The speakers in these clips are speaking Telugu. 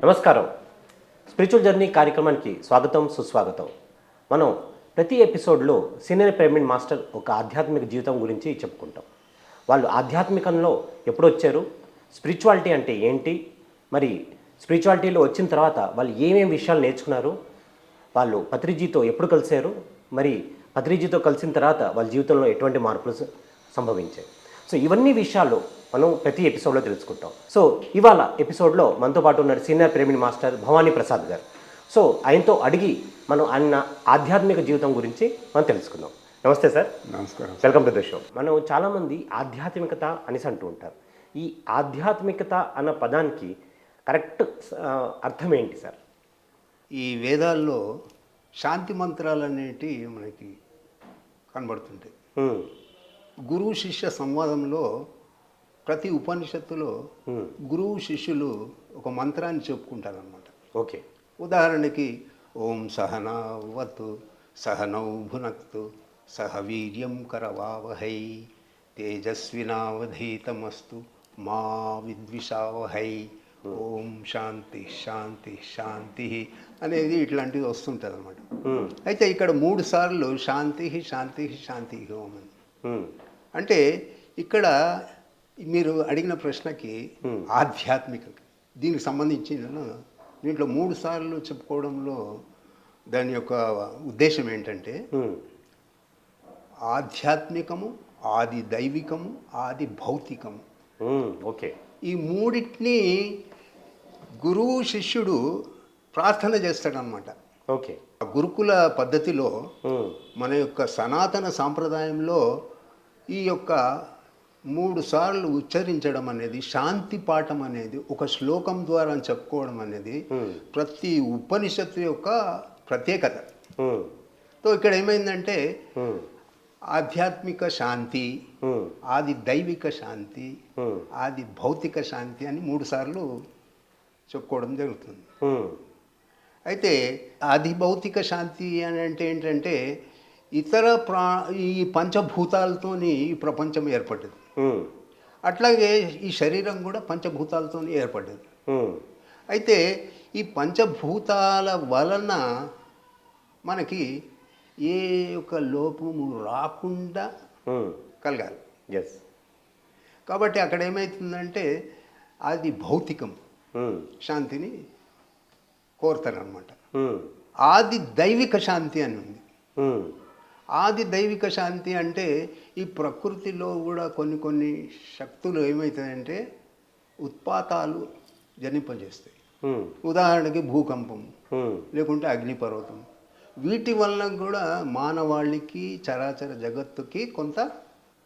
నమస్కారం. స్పిరిచువల్ జర్నీ కార్యక్రమానికి స్వాగతం, సుస్వాగతం. మనం ప్రతి ఎపిసోడ్లో సీనియర్ పిరమిడ్ మాస్టర్ ఒక ఆధ్యాత్మిక జీవితం గురించి చెప్పుకుంటాం. వాళ్ళు ఆధ్యాత్మికంలో ఎప్పుడు వచ్చారు, స్పిరిచువాలిటీ అంటే ఏంటి, మరి స్పిరిచువాలిటీలో వచ్చిన తర్వాత వాళ్ళు ఏమేమి విషయాలు నేర్చుకున్నారు, వాళ్ళు పత్రిజీతో ఎప్పుడు కలిశారు, మరి పత్రిజీతో కలిసిన తర్వాత వాళ్ళ జీవితంలో ఎటువంటి మార్పులు సంభవించాయి. సో ఇవన్నీ విషయాలు మనం ప్రతి ఎపిసోడ్లో తెలుసుకుంటాం. సో ఇవాళ ఎపిసోడ్లో మనతో పాటు ఉన్న senior pyramid master Bhavani Prasad గారు. సో ఆయనతో అడిగి మనం ఆయన ఆధ్యాత్మిక జీవితం గురించి మనం తెలుసుకుందాం. నమస్తే సార్. నమస్కారం. Welcome to the show. మనం చాలామంది ఆధ్యాత్మికత అనేసి అంటూ ఉంటారు. ఈ ఆధ్యాత్మికత అన్న పదానికి కరెక్ట్ అర్థం ఏంటి సార్? ఈ వేదాల్లో శాంతి మంత్రాలు అనేటివి మనకి కనబడుతుంటాయి. గురువు శిష్య సంవాదంలో ప్రతి ఉపనిషత్తులో గురువు శిష్యులు ఒక మంత్రాన్ని చెప్పుకుంటారనమాట. ఓకే. ఉదాహరణకి ఓం సహనావతు సహనౌ భునక్తు సహ వీర్యం కరవావహై తేజస్వినావధీతమస్తు మా విద్విషావహై ఓం శాంతి శాంతి శాంతి అనేది ఇట్లాంటివి వస్తుంటుంది అనమాట. అయితే ఇక్కడ 3 సార్లు శాంతి శాంతి శాంతి ఓం అని. అంటే ఇక్కడ మీరు అడిగిన ప్రశ్నకి ఆధ్యాత్మిక దీనికి సంబంధించిన దీంట్లో 3 సార్లు చెప్పుకోవడంలో దాని యొక్క ఉద్దేశం ఏంటంటే ఆధ్యాత్మికము, ఆది దైవికము, ఆది భౌతికము. ఓకే. ఈ మూడింటిని గురువు శిష్యుడు ప్రార్థన చేస్తాడనమాట. ఓకే. గురుకుల పద్ధతిలో మన యొక్క సనాతన సాంప్రదాయంలో ఈ యొక్క 3 సార్లు ఉచ్చరించడం అనేది, శాంతి పాఠం అనేది, ఒక శ్లోకం ద్వారా చెప్పుకోవడం అనేది ప్రతి ఉపనిషత్తు యొక్క ప్రత్యేకత. సో ఇక్కడ ఏమైందంటే ఆధ్యాత్మిక శాంతి, ఆది దైవిక శాంతి, ఆది భౌతిక శాంతి అని 3 సార్లు చెప్పుకోవడం జరుగుతుంది. అయితే ఆది భౌతిక శాంతి అని అంటే ఏంటంటే ఇతర ఈ పంచభూతాలతోని ఈ ప్రపంచం ఏర్పడ్డది. అట్లాగే ఈ శరీరం కూడా పంచభూతాలతో ఏర్పడ్డది. అయితే ఈ పంచభూతాల వలన మనకి ఏ యొక్క లోపము రాకుండా కలగాలి. ఎస్. కాబట్టి అక్కడ ఏమవుతుందంటే అది భౌతికం శాంతిని కోరుతారనమాట. ఆది దైవిక శాంతి అని ఉంది. ఆది దైవిక శాంతి అంటే ఈ ప్రకృతిలో కూడా కొన్ని శక్తులు ఏమవుతాయంటే ఉత్పాతాలు జనింపజేస్తాయి. ఉదాహరణకి భూకంపం, లేకుంటే అగ్నిపర్వతం. వీటి వలన కూడా మానవాళికి, చరాచర జగత్తుకి కొంత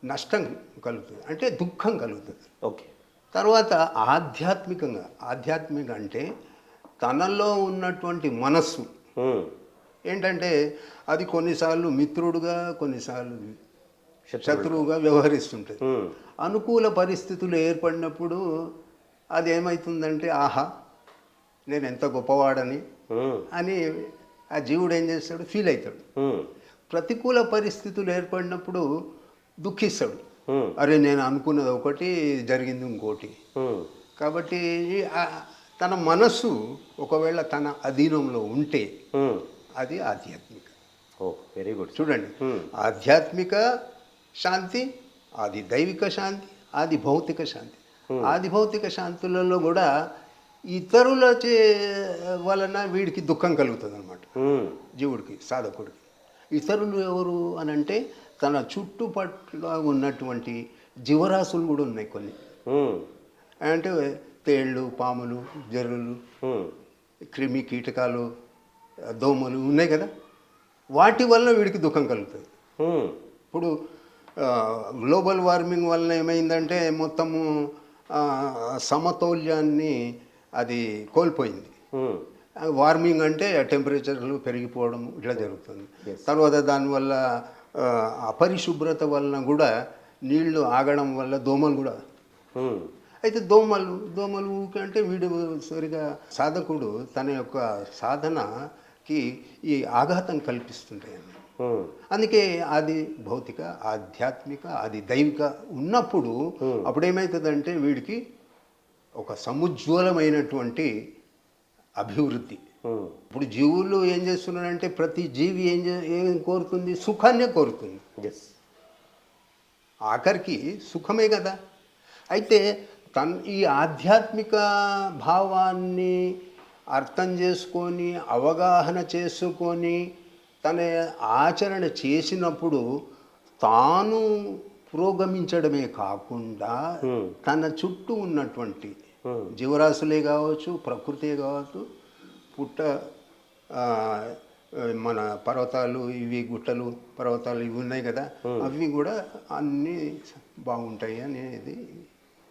నష్టం కలుగుతుంది, అంటే దుఃఖం కలుగుతుంది. ఓకే. తర్వాత ఆధ్యాత్మిక అంటే తనలో ఉన్నటువంటి మనస్సు ఏంటంటే అది కొన్నిసార్లు మిత్రుడుగా, కొన్నిసార్లు శత్రువుగా వ్యవహరిస్తుంటుంది. అనుకూల పరిస్థితులు ఏర్పడినప్పుడు అది ఏమవుతుందంటే ఆహా నేను ఎంత గొప్పవాడని అని ఆ జీవుడు ఏం చేస్తాడు, ఫీల్ అవుతాడు. ప్రతికూల పరిస్థితులు ఏర్పడినప్పుడు దుఃఖిస్తాడు, అరే నేను అనుకున్నది ఒకటి జరిగింది ఇంకోటి. కాబట్టి తన మనస్సు ఒకవేళ తన అధీనంలో ఉంటే అది ఆధ్యాత్మిక. ఓ, వెరీ గుడ్. చూడండి, ఆధ్యాత్మిక శాంతి, ఆది దైవిక శాంతి, ఆది భౌతిక శాంతి. ఆది భౌతిక శాంతులలో కూడా ఇతరుల వలన వీడికి దుఃఖం కలుగుతుంది అనమాట, జీవుడికి, సాధకుడికి. ఇతరులు ఎవరు అని అంటే తన చుట్టుపట్ల ఉన్నటువంటి జీవరాశులు కూడా ఉన్నాయి కొన్ని. అంటే తేళ్ళు, పాములు, జర్రులు, క్రిమి కీటకాలు, దోమలు ఉన్నాయి కదా, వాటి వల్ల వీడికి దుఃఖం కలుగుతుంది. ఇప్పుడు గ్లోబల్ వార్మింగ్ వల్ల ఏమైందంటే మొత్తము సమతౌల్యాన్ని అది కోల్పోయింది. వార్మింగ్ అంటే టెంపరేచర్లు పెరిగిపోవడం ఇట్లా జరుగుతుంది. తర్వాత దానివల్ల అపరిశుభ్రత వలన కూడా నీళ్లు ఆగడం వల్ల దోమలు కూడా. అయితే దోమలు అంటే వీడు సరిగా సాధకుడు తన యొక్క సాధనకి ఈ ఆఘాతం కల్పిస్తుంటాయి. అందుకే ఆది భౌతిక, ఆధ్యాత్మిక, ఆది దైవిక ఉన్నప్పుడు అప్పుడేమవుతుందంటే వీడికి ఒక సముజ్వలమైనటువంటి అభివృద్ధి. ఇప్పుడు జీవులు ఏం చేస్తున్నారంటే ప్రతి జీవి ఏం కోరుతుంది? సుఖాన్నే కోరుతుంది. ఎస్. ఆఖరికి సుఖమే కదా. అయితే ఈ ఆధ్యాత్మిక భావాన్ని అర్థం చేసుకొని అవగాహన చేసుకొని తన ఆచరణ చేసినప్పుడు తాను పురోగమించడమే కాకుండా తన చుట్టూ ఉన్నటువంటి జీవరాశులే కావచ్చు, ప్రకృతే కావచ్చు, ఆ, మన పర్వతాలు ఇవి గుట్టలు పర్వతాలు ఇవి ఉన్నాయి కదా, అవి కూడా అన్నీ బాగుంటాయి అనేది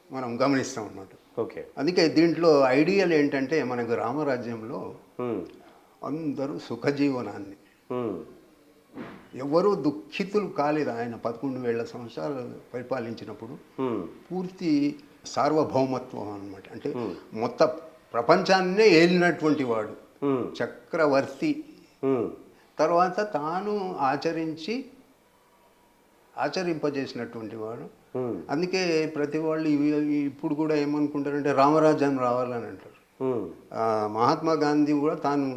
మనం గమనిస్తాం అన్నమాట. ఓకే. అందుకే దీంట్లో ఐడియల్ ఏంటంటే మనకు రామరాజ్యంలో అందరూ సుఖజీవనాన్ని, ఎవరు దుఃఖితులు కాలేదు. ఆయన 11,000 సంవత్సరాలు పరిపాలించినప్పుడు పూర్తి సార్వభౌమత్వం అన్నమాట. అంటే మొత్తం ప్రపంచాన్నే ఏలినటువంటి వాడు, చక్రవర్తి. తర్వాత తాను ఆచరింపజేసినటువంటి వాడు. అందుకే ప్రతి వాళ్ళు ఇప్పుడు కూడా ఏమనుకుంటారంటే రామరాజ్యం రావాలని అంటారు. మహాత్మా గాంధీ కూడా తాను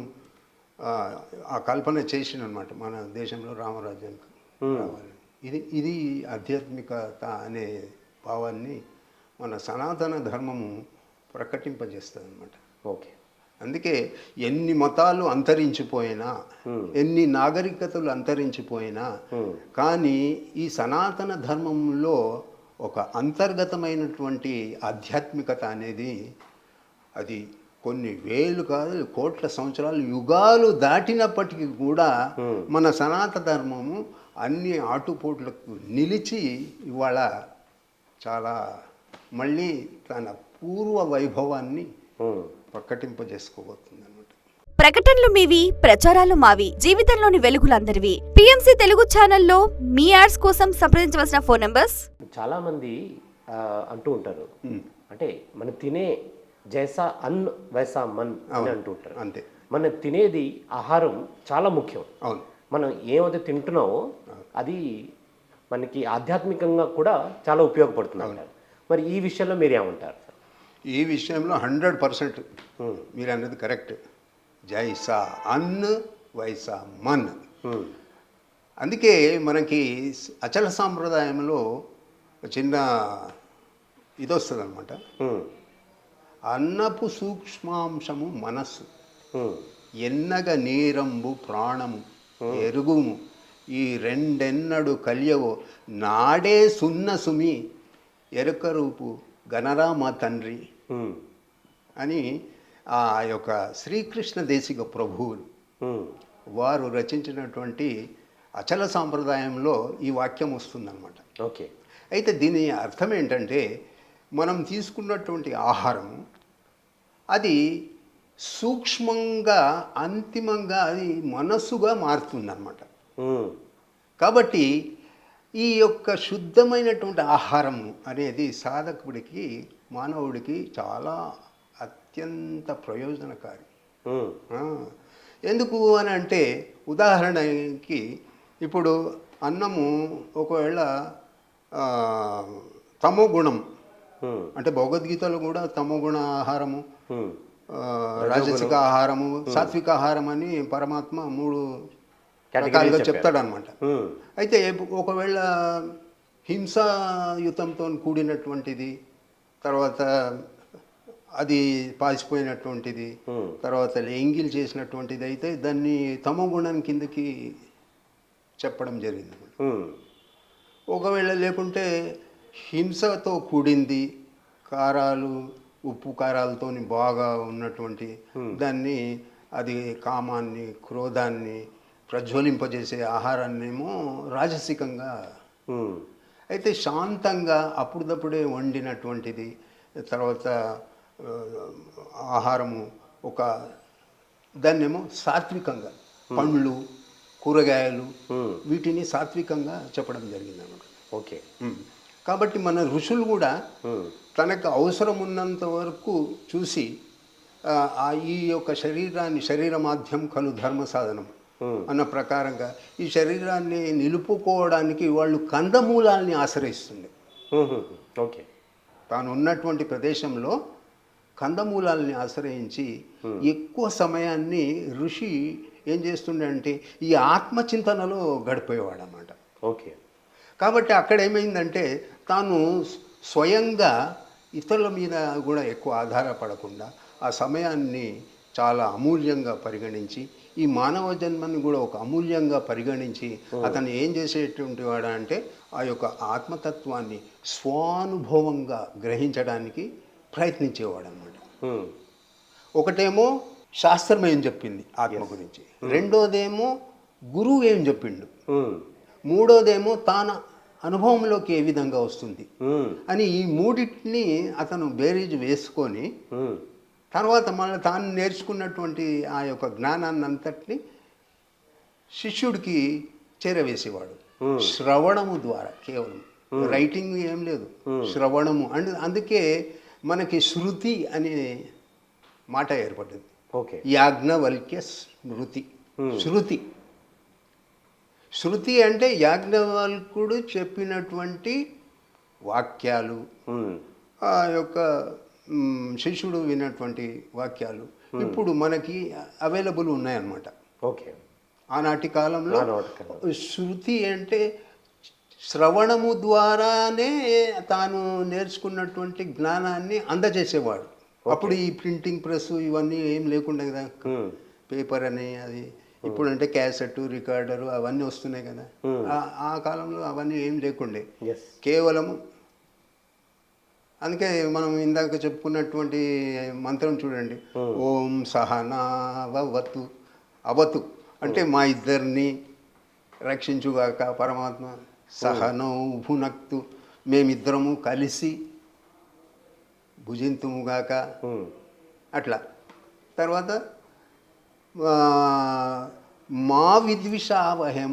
ఆ కల్పన చేసినమాట, మన దేశంలో రామరాజ్యం రావాలని. ఇది ఆధ్యాత్మికత అనే భావాన్ని మన సనాతన ధర్మము ప్రకటింపజేస్తుంది అన్నమాట. ఓకే. అందుకే ఎన్ని మతాలు అంతరించిపోయినా, ఎన్ని నాగరికతలు అంతరించిపోయినా, కానీ ఈ సనాతన ధర్మంలో ఒక అంతర్గతమైనటువంటి ఆధ్యాత్మికత అనేది అది కొన్ని వేలు కాదు కోట్ల సంవత్సరాలు యుగాలు దాటినప్పటికీ కూడా మన సనాతన ధర్మము అన్ని ఆటుపోట్లకు నిలిచి ఇవాళ చాలా మళ్ళీ తన పూర్వ వైభవాన్ని ప్రకటింపజేసుకోబోతుంది అన్నమాట. ప్రకటనలు మీవి, ప్రచారాలు మావి, జీవితంలోని వెలుగులందరివి. పిఎంసి తెలుగు ఛానల్లో మీ యాడ్స్ కోసం సంప్రదించవలసిన ఫోన్ నంబర్స్. చాలా మంది అంటూ ఉంటారు, అంటే మనం తినే జైసా అన్ వైసా మన్ అని అంటూ ఉంటారు. అంతే. మనం తినేది ఆహారం చాలా ముఖ్యం. అవును. మనం ఏమైతే తింటున్నామో అది మనకి ఆధ్యాత్మికంగా కూడా చాలా ఉపయోగపడుతుంది అంటారు. మరి ఈ విషయంలో మీరు ఏమంటారు? ఈ విషయంలో 100% మీరు అన్నది కరెక్ట్. జైసా అన్ వైసా మన్. అందుకే మనకి అచల సాంప్రదాయంలో చిన్న ఇది వస్తుంది అనమాట. అన్నపు సూక్ష్మాంశము మనస్సు, ఎన్నగ నీరంబు ప్రాణము ఎరుగుము, ఈ రెండెన్నడు కలియవో నాడే సున్న సుమి ఎరుక రూపు గణరా మా తండ్రి అని ఆ యొక్క శ్రీకృష్ణ దేశిక ప్రభువులు వారు రచించినటువంటి అచల సాంప్రదాయంలో ఈ వాక్యం వస్తుందన్నమాట. ఓకే. అయితే దీని అర్థం ఏంటంటే మనం తీసుకున్నటువంటి ఆహారం అది సూక్ష్మంగా అంతిమంగా అది మనస్సుగా మారుతుందన్నమాట. కాబట్టి ఈ యొక్క శుద్ధమైనటువంటి ఆహారం అనేది సాధకుడికి, మానవుడికి చాలా అత్యంత ప్రయోజనకారి. ఎందుకు అని అంటే ఉదాహరణకి ఇప్పుడు అన్నము ఒకవేళ తమో గుణం, అంటే భగవద్గీతలో కూడా తమో గుణ ఆహారము, రాజసిక ఆహారము, సాత్విక ఆహారం అని పరమాత్మ 3 రకాలుగా చెప్తాడనమాట. అయితే ఒకవేళ హింసాయుతంతో కూడినటువంటిది, తర్వాత అది పాసిపోయినటువంటిది, తర్వాత ఎంగిల్ చేసినటువంటిది అయితే దాన్ని తమో గుణం కిందకి చెప్పడం జరిగింది. ఒకవేళ లేకుంటే హింసతో కూడింది, కారాలు ఉప్పు కారాలతో బాగా ఉన్నటువంటి దాన్ని, అది కామాన్ని క్రోధాన్ని ప్రజ్వలింపజేసే ఆహారాన్నేమో రాజసికంగా, అయితే శాంతంగా అప్పుడప్పుడే వండినటువంటిది, తర్వాత ఆహారము ఒక దాన్నేమో సాత్వికంగా, పండ్లు కూరగాయలు వీటిని సాత్వికంగా చెప్పడం జరిగింది అన్నమాట. ఓకే. కాబట్టి మన ఋషులు కూడా తనకు అవసరం ఉన్నంత వరకు చూసి ఈ యొక్క శరీర మాధ్యం కలు ధర్మ సాధనం అన్న ప్రకారంగా ఈ శరీరాన్ని నిలుపుకోవడానికి వాళ్ళు కందమూలాల్ని ఆశ్రయిస్తుంది. ఓకే. తాను ఉన్నటువంటి ప్రదేశంలో కందమూలాల్ని ఆశ్రయించి ఎక్కువ సమయాన్ని ఋషి ఏం చేస్తుండే అంటే ఈ ఆత్మచింతనలో గడిపోయేవాడు అన్నమాట. ఓకే. కాబట్టి అక్కడ ఏమైందంటే తాను స్వయంగా ఇతరుల మీద కూడా ఎక్కువ ఆధారపడకుండా ఆ సమయాన్ని చాలా అమూల్యంగా పరిగణించి ఈ మానవ జన్మని కూడా ఒక అమూల్యంగా పరిగణించి అతను ఏం చేసేటువంటి వాడు అంటే ఆ యొక్క ఆత్మతత్వాన్ని స్వానుభవంగా గ్రహించడానికి ప్రయత్నించేవాడు అనమాట. ఒకటేమో శాస్త్రం ఏం చెప్పింది ఆత్మ గురించి, రెండోదేమో గురువు ఏం చెప్పిండు, మూడోదేమో తాన అనుభవంలోకి ఏ విధంగా వస్తుంది అని ఈ మూడింటిని అతను బేరీజు వేసుకొని తర్వాత మళ్ళీ తాను నేర్చుకున్నటువంటి ఆ యొక్క జ్ఞానాన్ని అంతటిని శిష్యుడికి చేరవేసేవాడు. శ్రవణము ద్వారా, కేవలం రైటింగ్ ఏం లేదు, శ్రవణము. అండ్ అందుకే మనకి శృతి అనే మాట ఏర్పడింది. ఓకే. యాజ్ఞవల్క్య స్మృతి. శృతి శృతి అంటే యాజ్ఞవల్కుడు చెప్పినటువంటి వాక్యాలు, ఆ యొక్క శిష్యుడు విన్నటువంటి వాక్యాలు ఇప్పుడు మనకి అవైలబుల్ ఉన్నాయన్నమాట. ఓకే. ఆనాటి కాలంలో శృతి అంటే శ్రవణము ద్వారానే తాను నేర్చుకున్నటువంటి జ్ఞానాన్ని అందజేసేవాడు. అప్పుడు ఈ ప్రింటింగ్ ప్రెస్ ఇవన్నీ ఏం లేకుండా కదా, పేపర్ అని అది ఇప్పుడు అంటే క్యాసెట్, రికార్డరు అవన్నీ వస్తున్నాయి కదా. ఆ కాలంలో అవన్నీ ఏం లేకుండే, కేవలము. అందుకే మనం ఇందాక చెప్పుకున్నటువంటి మంత్రం చూడండి, ఓం సహనావతు. అవతు అంటే మా ఇద్దరిని రక్షించుగాక పరమాత్మ. సహనౌ భునక్తు, మేమిద్దరము కలిసి భుజింతుముగాక. అట్లా తర్వాత మా విద్విషావహే,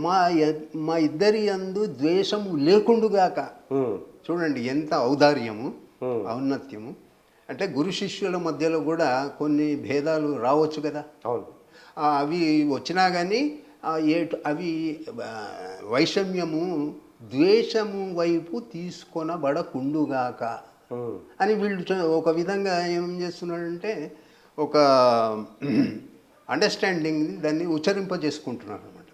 మా ఇద్దరి యందు ద్వేషము లేకుండుగాక. చూడండి ఎంత ఔదార్యము, ఔన్నత్యము. అంటే గురు శిష్యుల మధ్యలో కూడా కొన్ని భేదాలు రావచ్చు కదా. అవును. అవి వచ్చినా కానీ అవి వైషమ్యము ద్వేషము వైపు తీసుకొనబడకుండుగాక అని వీళ్ళు ఒక విధంగా ఏం చేస్తున్నాడంటే ఒక అండర్స్టాండింగ్ దాన్ని ఉచ్చరింపజేసుకుంటున్నారు అనమాట.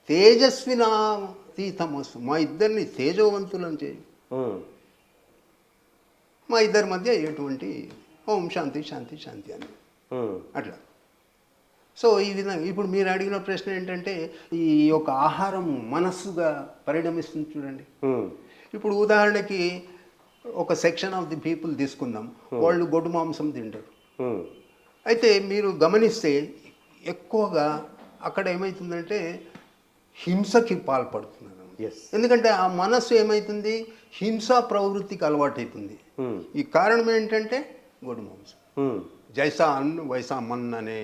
తేజస్వినాతీతమస్తు, మా ఇద్దరిని తేజవంతులను చేయి, మా ఇద్దరి మధ్య ఎటువంటి ఓం శాంతి శాంతి శాంతి అని అట్లా. సో ఈ విధంగా ఇప్పుడు మీరు అడిగిన ప్రశ్న ఏంటంటే ఈ యొక్క ఆహారం మనస్సుగా పరిణమిస్తుంది చూడండి. ఇప్పుడు ఉదాహరణకి ఒక సెక్షన్ ఆఫ్ ది పీపుల్ తీసుకుందాం, వాళ్ళు గొడ్డు మాంసం తింటారు. అయితే మీరు గమనిస్తే ఎక్కువగా అక్కడ ఏమవుతుందంటే హింసకి పాల్పడుతున్నారు. ఎందుకంటే ఆ మనస్సు ఏమవుతుంది, హింసా ప్రవృత్తికి అలవాటు అవుతుంది. ఈ కారణం ఏంటంటే గొడ్డు మాంసం. జైసా అన్ వైసా మన్ అనే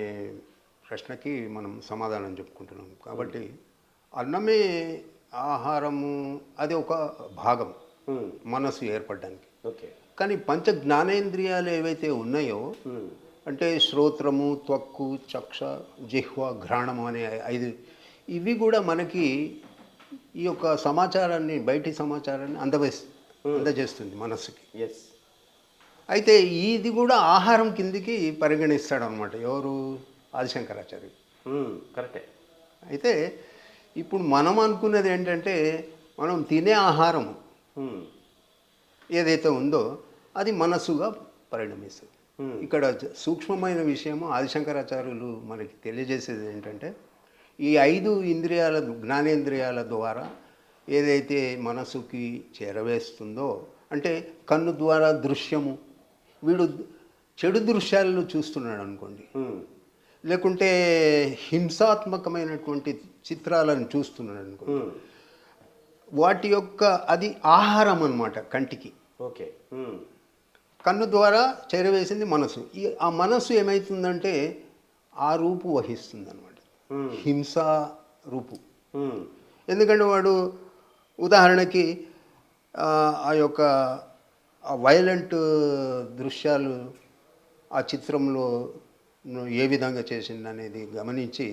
ప్రశ్నకి మనం సమాధానం చెప్పుకుంటున్నాం. కాబట్టి అన్నమే ఆహారము, అది ఒక భాగం మనసు ఏర్పడడానికి. కానీ పంచ జ్ఞానేంద్రియాలు ఏవైతే ఉన్నాయో, అంటే శ్రోత్రము, త్వక్కు, చక్ష, జిహ్వ, ఘ్రాణము అనే 5, ఇవి కూడా మనకి ఈ యొక్క సమాచారాన్ని, బయటి సమాచారాన్ని అందజేస్తుంది మనసుకి. అయితే ఇది కూడా ఆహారం కిందికి పరిగణిస్తాడు అనమాట. ఎవరు? ఆదిశంకరాచార్యులు. కరెక్టే. అయితే ఇప్పుడు మనం అనుకున్నది ఏంటంటే మనం తినే ఆహారం ఏదైతే ఉందో అది మనస్సుగా పరిణమిస్తుంది. ఇక్కడ సూక్ష్మమైన విషయము ఆదిశంకరాచార్యులు మనకి తెలియజేసేది ఏంటంటే ఈ 5 ఇంద్రియాల, జ్ఞానేంద్రియాల ద్వారా ఏదైతే మనసుకి చేరవేస్తుందో, అంటే కన్ను ద్వారా దృశ్యము, వీడు చెడు దృశ్యాలను చూస్తున్నాడు అనుకోండి, లేకుంటే హింసాత్మకమైనటువంటి చిత్రాలను చూస్తున్నాడు అనుకోండి, వాటి యొక్క అది ఆహారం అన్నమాట కంటికి. ఓకే. కన్ను ద్వారా చేరవేసింది మనసు. ఆ మనసు ఏమవుతుందంటే ఆ రూపు వహిస్తుంది అన్నమాట, హింసా రూపు. ఎందుకంటే వాడు ఉదాహరణకి ఆ యొక్క వైలెంట్ దృశ్యాలు ఆ చిత్రంలో ఏ విధంగా చేసింది అనేది గమనించి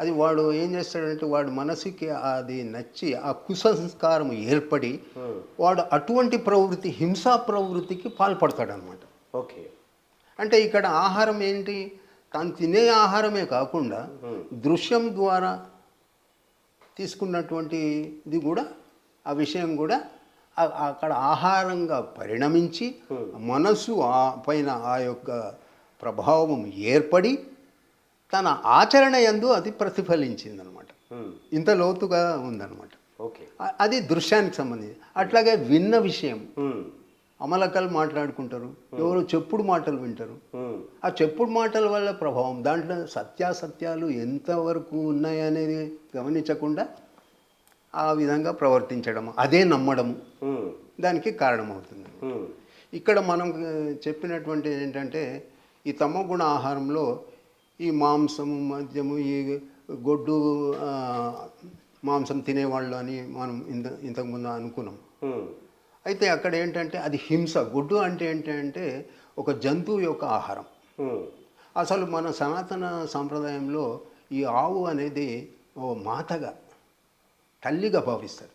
అది వాడు ఏం చేస్తాడంటే వాడు మనసుకి అది నచ్చి ఆ కుసంస్కారం ఏర్పడి వాడు అటువంటి ప్రవృత్తి హింసా ప్రవృత్తికి పాల్పడతాడనమాట. ఓకే. అంటే ఇక్కడ ఆహారం ఏంటి, తాను తినే ఆహారమే కాకుండా దృశ్యం ద్వారా తీసుకున్నటువంటిది కూడా ఆ విషయం కూడా అక్కడ ఆహారంగా పరిణమించి మనసు పైన ఆ యొక్క ప్రభావం ఏర్పడి తన ఆచరణ యందు అది ప్రతిఫలించిందనమాట. ఇంత లోతుగా ఉందన్నమాట. ఓకే. అది దృశ్యానికి సంబంధించి. అట్లాగే విన్న విషయం అమలకలు మాట్లాడుకుంటారు, ఎవరు చెప్పుడు మాటలు వింటారు. ఆ చెప్పుడు మాటల వల్ల ప్రభావం దాంట్లో సత్యాసత్యాలు ఎంతవరకు ఉన్నాయనేది గమనించకుండా ఆ విధంగా ప్రవర్తించడం, అదే నమ్మడము దానికి కారణమవుతుంది. ఇక్కడ మనం చెప్పినటువంటి ఏంటంటే ఈ తమోగుణ ఆహారంలో ఈ మాంసము, మద్యము, ఈ గొడ్డు మాంసం తినేవాళ్ళు అని మనం ఇంతకుముందు అనుకున్నాం. అయితే అక్కడ ఏంటంటే అది హింస. గొడ్డు అంటే ఏంటంటే ఒక జంతువు యొక్క ఆహారం. అసలు మన సనాతన సాంప్రదాయంలో ఈ ఆవు అనేది ఓ మాతగా, తల్లిగా భావిస్తారు.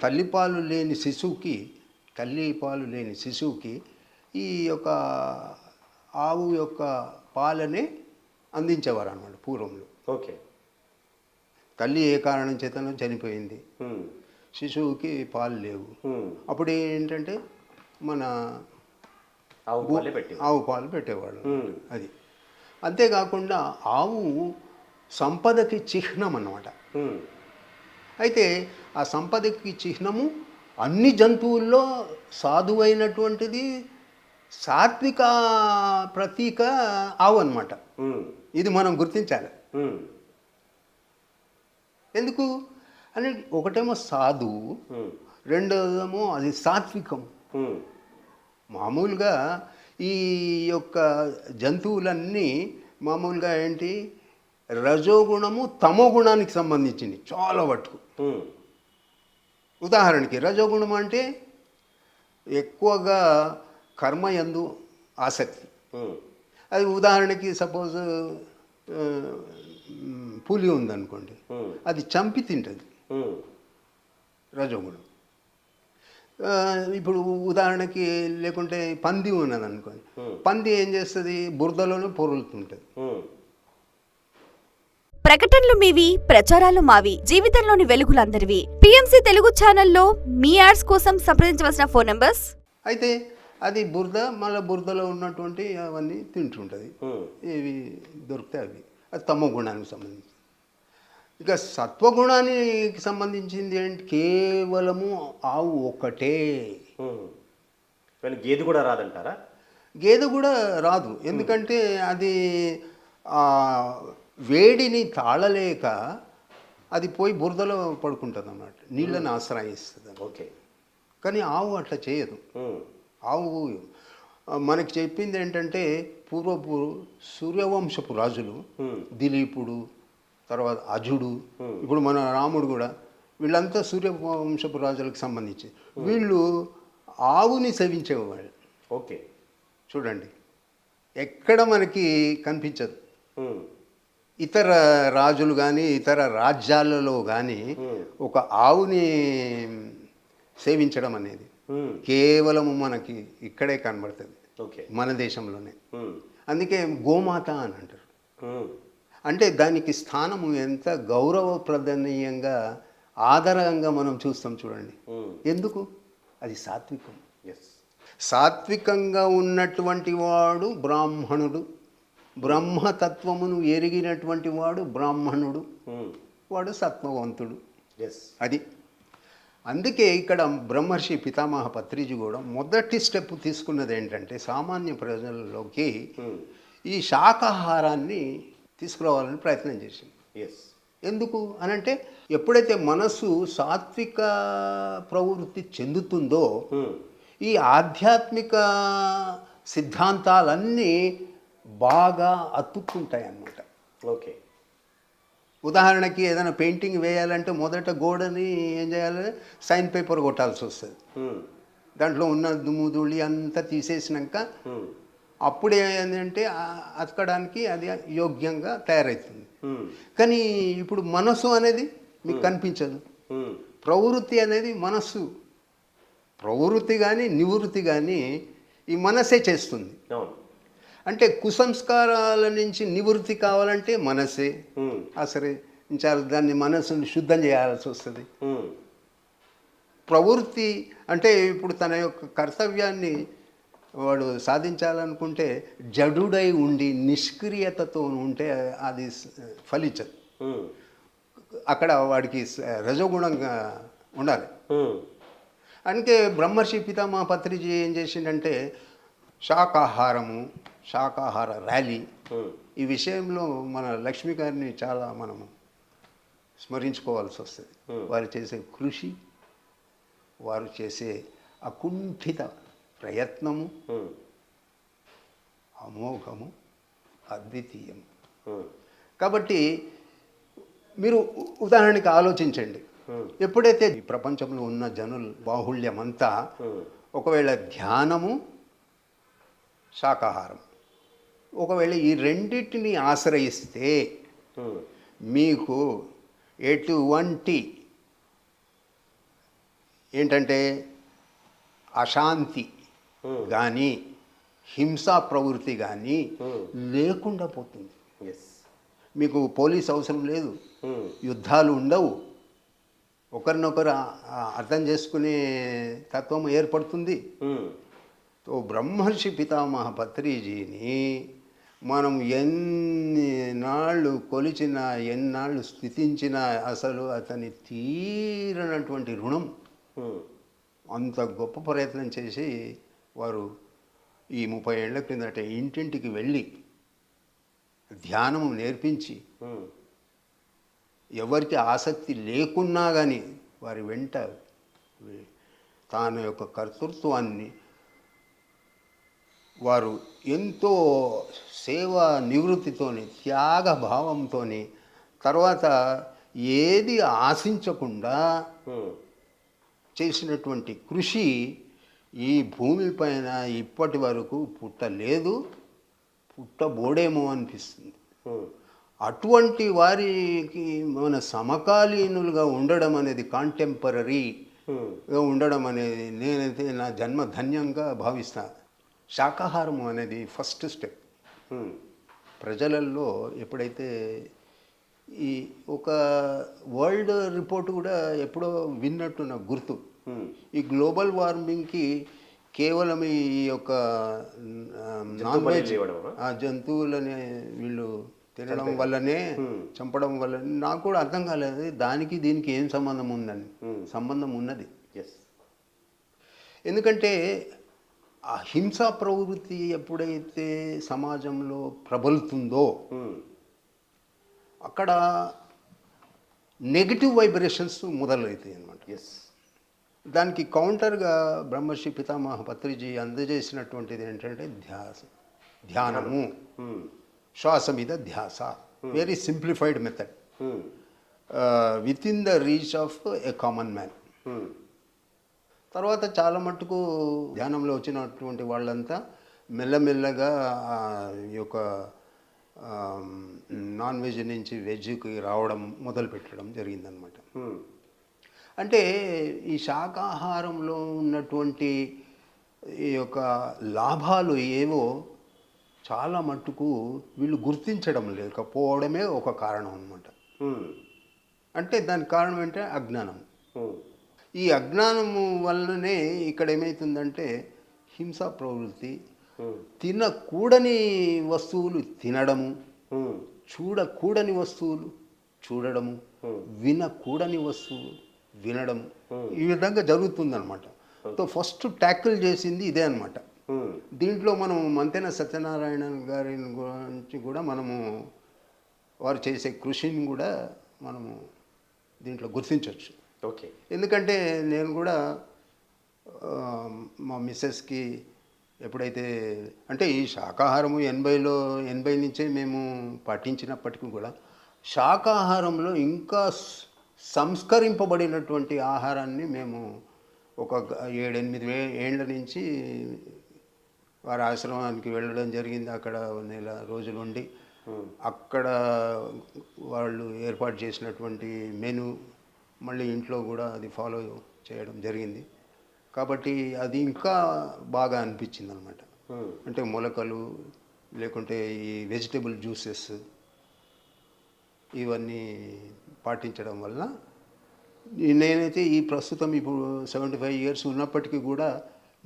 తల్లిపాలు లేని శిశువుకి ఈ యొక్క ఆవు యొక్క పాలనే అందించేవారు అన్నమాట పూర్వంలో. ఓకే. తల్లి ఏ కారణం చేతనో చనిపోయింది, శిశువుకి పాలు లేవు. అప్పుడు ఏంటంటే మన ఆవు పాలు పెట్టేవాళ్ళు. అది అంతేకాకుండా ఆవు సంపదకి చిహ్నం అన్నమాట. అయితే ఆ సంపదకి చిహ్నము అన్ని జంతువుల్లో సాధువైనటువంటిది సాత్విక ప్రతీక ఆవు అన్నమాట. ఇది మనం గుర్తించాలి. ఎందుకు అని ఒకటేమో సాధువు, రెండోదేమో అది సాత్వికం. మామూలుగా ఈ యొక్క జంతువులన్నీ మామూలుగా ఏంటి రజోగుణము తమోగుణానికి సంబంధించింది చాలా మటుకు. ఉదాహరణకి రజోగుణం అంటే ఎక్కువగా కర్మయందు ఆసక్తి. అది ఉదాహరణకి సపోజ్ పులి ఉందనుకోండి, అది చంపి తింటుంది రజోగుణం. ఇప్పుడు ఉదాహరణకి లేకుంటే పంది ఉన్నది అనుకోండి, పంది ఏం చేస్తుంది, బురదలోనే పొరులుతుంటుంది. ప్రకటనలు మీవి, ప్రచారాలు మావి, జీవితంలోని వెలుగులందరివి. పిఎంసి తెలుగు ఛానల్లో మీ యాడ్స్ కోసం సంప్రదించవలసిన ఫోన్ నంబర్స్. అయితే అది బురద, మళ్ళీ బురదలో ఉన్నటువంటి అవన్నీ తింటుంటుంది. ఇవి దొరికితే అవి అది తమో గుణానికి సంబంధించి. ఇక సత్వగుణానికి సంబంధించింది ఏంటి, కేవలము ఆవు ఒక్కటే. గేదె కూడా రాదంటారా? గేదె కూడా రాదు. ఎందుకంటే అది వేడిని తాళలేక అది పోయి బురదలో పడుకుంటుంది అన్నమాట, నీళ్ళని ఆశ్రయిస్తుంది. ఓకే. కానీ ఆవు అట్లా చేయదు. ఆవు మనకి చెప్పింది ఏంటంటే పూర్వపు సూర్యవంశపు రాజులు, దిలీపుడు, తర్వాత అజుడు, ఇప్పుడు మన రాముడు కూడా, వీళ్ళంతా సూర్యవంశపు రాజులకు సంబంధించి వీళ్ళు ఆవుని సేవించేవాళ్ళు. ఓకే. చూడండి, ఎక్కడ మనకి కనిపించదు. ఇతర రాజులు కానీ ఇతర రాజ్యాలలో కానీ ఒక ఆవుని సేవించడం అనేది కేవలము మనకి ఇక్కడే కనబడుతుంది, మన దేశంలోనే. అందుకే గోమాత అని అంటారు. అంటే దానికి స్థానము ఎంత గౌరవప్రదనీయంగా, ఆదరంగా మనం చూస్తాం చూడండి. ఎందుకు? అది సాత్వికం. సాత్వికంగా ఉన్నటువంటి వాడు బ్రాహ్మణుడు, బ్రహ్మతత్వమును ఎరిగినటువంటి వాడు బ్రాహ్మణుడు, వాడు సత్వవంతుడు. అది అందుకే ఇక్కడ బ్రహ్మర్షి పితామహ పత్రిజీ కూడా మొదటి స్టెప్ తీసుకున్నది ఏంటంటే సామాన్య ప్రజల్లోకి ఈ శాకాహారాన్ని తీసుకురావాలని ప్రయత్నం చేసింది. ఎందుకు అనంటే ఎప్పుడైతే మనసు సాత్విక ప్రవృత్తి చెందుతుందో ఈ ఆధ్యాత్మిక సిద్ధాంతాలన్నీ బాగా అతుక్కుంటాయి అన్నమాట. ఓకే. ఉదాహరణకి ఏదైనా పెయింటింగ్ వేయాలంటే మొదట గోడని ఏం చేయాలి, సైన్ పేపర్ కొట్టాల్సి వస్తుంది. దాంట్లో ఉన్న దుమ్ము ధూళి అంతా తీసేసినాక అప్పుడు ఏంటంటే అతకడానికి అది యోగ్యంగా తయారవుతుంది. ఉమ్, కానీ ఇప్పుడు మనసు అనేది మీకు కనిపించదు. ఉమ్, ప్రవృత్తి అనేది మనస్సు, ప్రవృత్తి కానీ నివృత్తి కానీ ఈ మనసే చేస్తుంది. అవును. అంటే కుసంస్కారాల నుంచి నివృత్తి కావాలంటే మనసే ఉమ్, ఆశ్రయించాలి, దాన్ని మనసుని శుద్ధం చేయాల్సి వస్తుంది. ఉమ్, ప్రవృత్తి అంటే ఇప్పుడు తన యొక్క కర్తవ్యాన్ని వాడు సాధించాలనుకుంటే జడుడై ఉండి నిష్క్రియతతో ఉంటే అది ఫలించదు. ఉమ్, అక్కడ వాడికి రజోగుణంగా ఉండాలి. ఉమ్, అందుకే బ్రహ్మర్షి పితామహ పత్రిజీ ఏం చేసిండంటే శాకాహారము, శాకాహార ర్యాలీ, ఉమ్, ఈ విషయంలో మన లక్ష్మి గారిని చాలా మనము స్మరించుకోవాల్సి వస్తుంది. వారు చేసే కృషి, వారు చేసే అకుంఠిత ప్రయత్నము ఉమ్, అమోఘము, అద్వితీయం. ఉమ్, కాబట్టి మీరు ఉదాహరణకి ఆలోచించండి. ఉమ్, ఎప్పుడైతే ఈ ప్రపంచంలో ఉన్న జనుల బాహుళ్యమంతా ఉమ్, ఒకవేళ ధ్యానము, శాకాహారం, ఒకవేళ ఈ రెండింటిని ఆశ్రయిస్తే ఉమ్, మీకు ఎటువంటి ఏంటంటే అశాంతి కానీ హింసా ప్రవృత్తి కానీ లేకుండా పోతుంది. ఎస్. మీకు పోలీస్ అవసరం లేదు, ఉమ్, యుద్ధాలు ఉండవు, ఒకరినొకరు అర్థం చేసుకునే తత్వం ఏర్పడుతుంది. ఉమ్, తో బ్రహ్మర్షి పితామహ పత్రిజీని మనం ఎన్ని నాళ్ళు కొలిచినా, ఎన్నాళ్ళు స్థుతించినా అసలు అతని తీరనటువంటి రుణం. ఉమ్, అంత గొప్ప ప్రయత్నం చేసి వారు ఈ 30 ఏళ్ల క్రిందట ఇంటింటికి వెళ్ళి ధ్యానము నేర్పించి ఉమ్, ఎవరికి ఆసక్తి లేకున్నా కానీ వారి వెంట తాను యొక్క కర్తృత్వాన్ని వారు ఎంతో సేవా నివృత్తితోని, త్యాగ భావంతోని, తర్వాత ఏది ఆశించకుండా ఉమ్, చేసినటువంటి కృషి ఈ భూమిపైన ఇప్పటి వరకు పుట్టలేదు, పుట్టబోడేమో అనిపిస్తుంది. ఉమ్, అటువంటి వారికి మన సమకాలీనులుగా ఉండడం అనేది, కాంటెంపరీగా ఉండడం అనేది నేనైతే నా జన్మ ధన్యంగా భావిస్తాను. శాకాహారం అనేది ఫస్ట్ స్టెప్. ఉమ్, ప్రజలలో ఎప్పుడైతే ఈ ఒక వరల్డ్ రిపోర్ట్ కూడా ఎప్పుడో విన్నట్టు నాకు గుర్తు, ఉమ్, ఈ గ్లోబల్ వార్మింగ్కి కేవలం ఈ యొక్క నాన్ వెజ్ ఆ జంతువులని వీళ్ళు తినడం వల్లనే, చంపడం వల్లనే, నాకు కూడా అర్థం కాలేదు దానికి దీనికి ఏం సంబంధం ఉందని. సంబంధం ఉన్నది. ఎస్. ఎందుకంటే ఆ హింసా ప్రవృత్తి ఎప్పుడైతే సమాజంలో ప్రబలుతుందో ఉమ్, అక్కడ నెగిటివ్ వైబ్రేషన్స్ మొదలవుతాయి అన్నమాట. ఎస్. దానికి కౌంటర్గా బ్రహ్మర్షి పితామహ పత్రిజీ అందజేసినటువంటిది ఏంటంటే ధ్యానము, ఉమ్, శ్వాస మీద ధ్యాస. Very simplified method um, within the reach of a common man. Um, తర్వాత చాలా మట్టుకు ధ్యానంలో వచ్చినటువంటి వాళ్ళంతా మెల్లమెల్లగా ఈ యొక్క నాన్ వెజ్ నుంచి వెజ్కి రావడం మొదలు పెట్టడం జరిగిందనమాట. ఉమ్, అంటే ఈ శాకాహారంలో ఉన్నటువంటి ఈ యొక్క లాభాలు ఏవో చాలా మట్టుకు వీళ్ళు గుర్తించడం లేకపోవడమే ఒక కారణం అన్నమాట. ఉమ్, అంటే దానికి కారణం ఏంటంటే అజ్ఞానం. ఉమ్, ఈ అజ్ఞానము వల్లనే ఇక్కడ ఏమవుతుందంటే హింసా ప్రవృత్తి, తినకూడని వస్తువులు తినడము, ఉమ్, చూడకూడని వస్తువులు చూడడము, వినకూడని వస్తువులు వినడము, ఈ విధంగా జరుగుతుందన్నమాట. సో ఫస్ట్ ట్యాకిల్ చేసింది ఇదే అనమాట. ఉమ్, దీంట్లో మనం మంతెన సత్యనారాయణ గారి గురించి కూడా మనము వారు చేసే కృషిని కూడా మనము దీంట్లో గుర్తించవచ్చు. ఓకే. ఎందుకంటే నేను కూడా మా మిస్సెస్కి ఎప్పుడైతే అంటే ఈ శాకాహారము 80 నుంచే మేము పాటించినప్పటికీ కూడా శాకాహారంలో ఇంకా సంస్కరింపబడినటువంటి ఆహారాన్ని మేము ఒక 7-8 ఏళ్ల నుంచి వారి ఆశ్రమానికి వెళ్ళడం జరిగింది. అక్కడ నెల రోజులు ఉండి అక్కడ వాళ్ళు ఏర్పాటు చేసినటువంటి మెను మళ్ళీ ఇంట్లో కూడా అది ఫాలో చేయడం జరిగింది. కాబట్టి అది ఇంకా బాగా అనిపించింది అనమాట. అంటే మొలకలు లేకుంటే ఈ వెజిటబుల్ జ్యూసెస్ ఇవన్నీ పాటించడం వల్ల నేనైతే ఈ ప్రస్తుతం ఇప్పుడు 75 years ఉన్నప్పటికీ కూడా